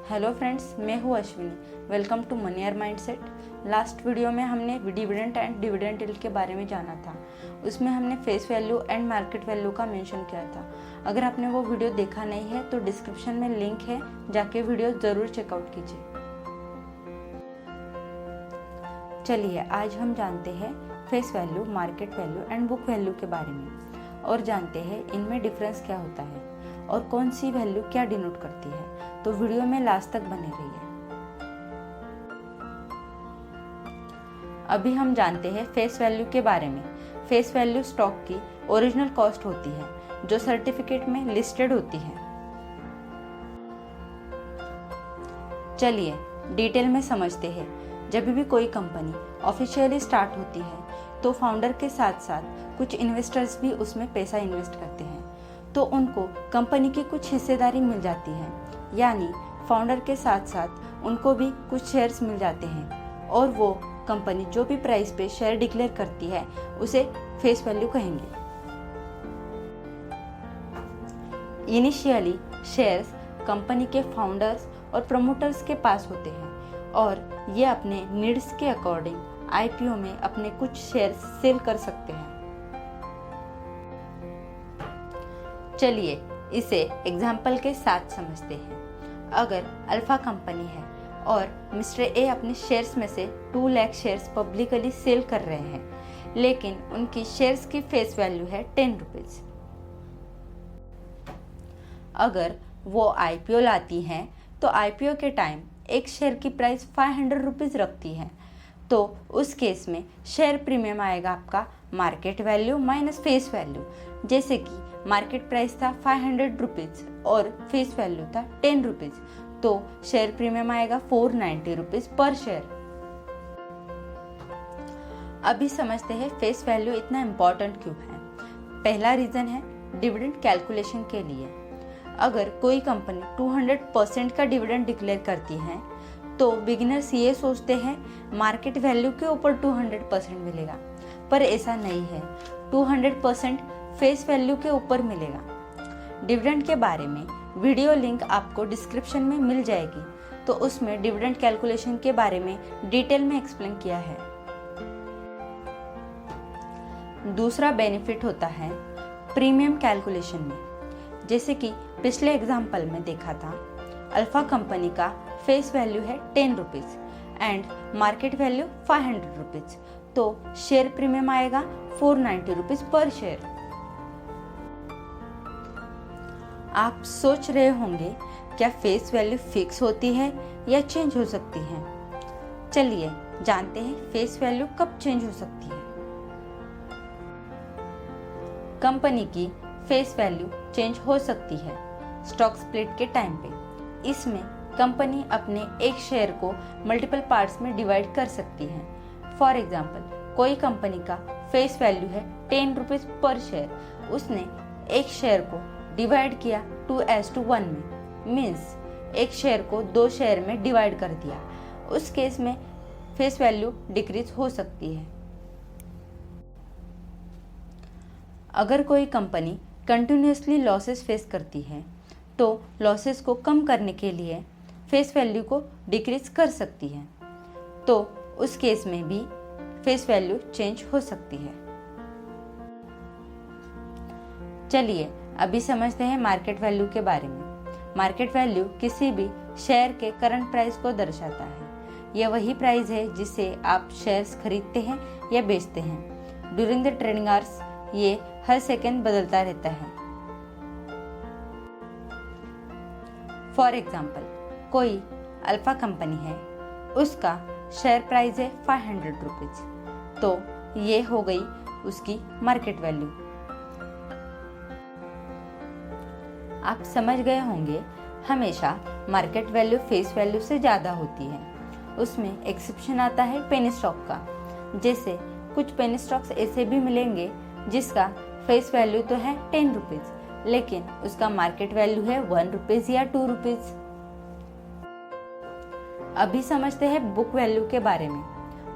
Hello friends, मैं हूँ Ashwini. Welcome to Money Mindset. Last video में हमने डिविडेंड एंड डिविडेंड यील्ड के बारे में जाना था। उसमें हमने face value and market value का मेंशन किया था। अगर आपने वो वीडियो देखा नहीं है तो डिस्क्रिप्शन में लिंक है, जाके वीडियो ज़रूर चेकआउट कीजिए। चलिए आज हम जानते हैं face value, market value and book value के बारे में और जानते हैं इनमें डिफरेंस क्या होता है और कौन सी वैल्यू क्या डिनोट करती है। तो वीडियो में लास्ट तक बने रहिए। अभी हम जानते हैं फेस वैल्यू के बारे में। फेस वैल्यू स्टॉक की ओरिजिनल कॉस्ट होती है जो सर्टिफिकेट में लिस्टेड होती है। चलिए डिटेल में समझते हैं। जब भी कोई कंपनी ऑफिशियली स्टार्ट होती है तो फाउंडर के साथ साथ कुछ इन्वेस्टर्स भी उसमें पैसा इन्वेस्ट करते हैं, तो उनको कंपनी की कुछ हिस्सेदारी मिल जाती है, यानी फाउंडर के साथ साथ उनको भी कुछ शेयर्स मिल जाते हैं और वो कंपनी जो भी प्राइस पे शेयर डिक्लेयर करती है उसे फेस वैल्यू कहेंगे। इनिशियली शेयर्स कंपनी के फाउंडर्स और प्रमोटर्स के पास होते हैं और ये अपने नीड्स के अकॉर्डिंग आईपीओ में अपने कुछ शेयर्स सेल कर सकते हैं। चलिए इसे एग्जाम्पल के साथ समझते हैं। अगर अल्फा कंपनी है और मिस्टर ए अपने शेयर्स में से 2 लाख शेयर्स पब्लिकली सेल कर रहे हैं, लेकिन उनकी शेयर्स की फेस वैल्यू है 10 रुपीज। अगर वो आईपीओ लाती हैं तो आईपीओ के टाइम एक शेयर की प्राइस 500 रुपीज रखती है, तो उस केस में शेयर प्रीमियम आएगा आपका market value minus face value. जैसे कि मार्केट प्राइस था 500 रुपीज और फेस वैल्यू था 10 रुपीज, तो शेयर प्रीमियम आएगा 490 रुपीज पर शेयर। अभी समझते हैं फेस वैल्यू इतना इम्पोर्टेंट क्यों है। पहला रीजन है डिविडेंड कैलकुलेशन के लिए। अगर कोई कंपनी 200% का डिविडेंड डिक्लेयर करती है तो बिगिनर्स ये सोचते हैं मार्केट वैल्यू के ऊपर 200% मिलेगा, पर ऐसा नहीं है। 200% फेस वैल्यू के ऊपर मिलेगा। डिविडेंड के बारे में वीडियो लिंक आपको डिस्क्रिप्शन में मिल जाएगी, तो उसमें डिविडेंड कैलकुलेशन के बारे में डिटेल में एक्सप्लेन किया है। दूसरा बेनिफिट होता है प्रीमियम कैलकुलेशन में। जैसे कि पिछले एग्जाम्पल में देखा था, अल्फा कंपनी का फेस वैल्यू है 10 rupees and market value 500 rupees, तो शेयर प्रीमियम आएगा 490 रुपीज पर शेयर। आप सोच रहे होंगे क्या फेस वैल्यू फिक्स होती है या चेंज हो सकती है। चलिए जानते हैं फेस वैल्यू कब चेंज हो सकती है। कंपनी की फेस वैल्यू चेंज हो सकती है स्टॉक स्प्लिट के टाइम पे। इसमें कंपनी अपने एक शेयर को मल्टीपल पार्ट्स में डिवाइड कर सकती है। फॉर एग्जाम्पल, कोई कंपनी का फेस वैल्यू है 10 रुपीज पर शेयर, उसने एक शेयर को डिवाइड किया 2:1 में, मीन्स एक शेयर को 2 शेयर में डिवाइड कर दिया। उस केस में फेस वैल्यू डिक्रीज हो सकती है। अगर कोई कंपनी कंटिन्यूसली लॉसेस फेस करती है तो लॉसेस को कम करने के लिए फेस वैल्यू को डिक्रीज कर सकती है, तो उस केस में भी फेस वैल्यू चेंज हो सकती है। चलिए अभी समझते हैं मार्केट वैल्यू के बारे में। मार्केट वैल्यू किसी भी शेयर के करंट प्राइस को दर्शाता है। यह वही प्राइस है जिससे आप शेयर्स खरीदते हैं या बेचते हैं। ड्यूरिंग द ट्रेडिंग आवर्स ये हर सेकेंड बदलता रहता है। फॉर एग्जाम्पल, कोई अल्फा कंपनी है, उसका शेयर प्राइस है 500 रुपीज, तो ये हो गई उसकी मार्केट वैल्यू। आप समझ गए होंगे हमेशा मार्केट वैल्यू फेस वैल्यू से ज़्यादा होती है। उसमें एक्सेप्शन आता है पेनी स्टॉक का। जैसे कुछ पेनी स्टॉक्स ऐसे भी मिलेंगे जिसका फेस वैल्यू तो है 10 रुपीज, लेकिन उसका मार्केट वैल्यू है 1 रुपीज या 2 रुपीज। अभी समझते हैं बुक वैल्यू के बारे में।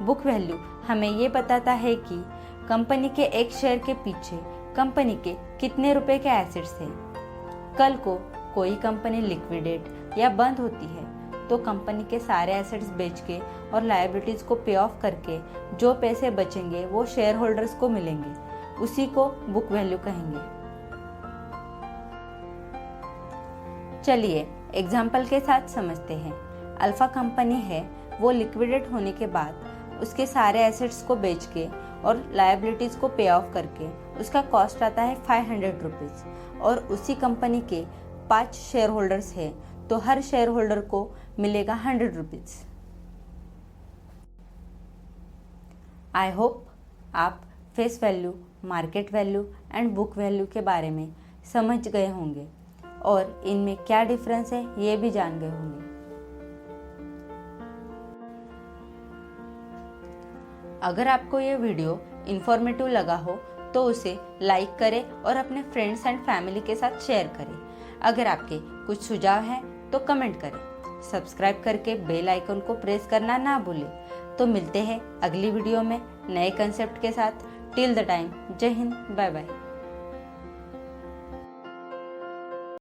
बुक वैल्यू हमें ये बताता है कि कंपनी के एक शेयर के पीछे कंपनी के कितने रुपए के एसेट्स हैं। कल को कोई कंपनी लिक्विडेट या बंद होती है तो कंपनी के सारे एसेट्स बेच के और लायबिलिटीज़ को पे ऑफ करके जो पैसे बचेंगे वो शेयर होल्डर्स को मिलेंगे, उसी को बुक वैल्यू कहेंगे। चलिए एग्जाम्पल के साथ समझते हैं। अल्फा कंपनी है, वो लिक्विडेट होने के बाद उसके सारे एसेट्स को बेच के और लायबिलिटीज़ को पे ऑफ करके उसका कॉस्ट आता है 500 रुपीज़, और उसी कंपनी के 5 शेयर होल्डर्स है तो हर शेयर होल्डर को मिलेगा 100 रुपीज़। आई होप आप face value, market value and book value के बारे में समझ गए होंगे और इनमें क्या डिफरेंस है ये भी जान गए होंगे। अगर आपको ये वीडियो इन्फॉर्मेटिव लगा हो तो उसे लाइक करें और अपने फ्रेंड्स एंड फैमिली के साथ शेयर करें। अगर आपके कुछ सुझाव हैं तो कमेंट करें। सब्सक्राइब करके बेल आइकन को प्रेस करना ना भूलें। तो मिलते हैं अगली वीडियो में नए कंसेप्ट के साथ। टिल द टाइम, जय हिंद, बाय बाय।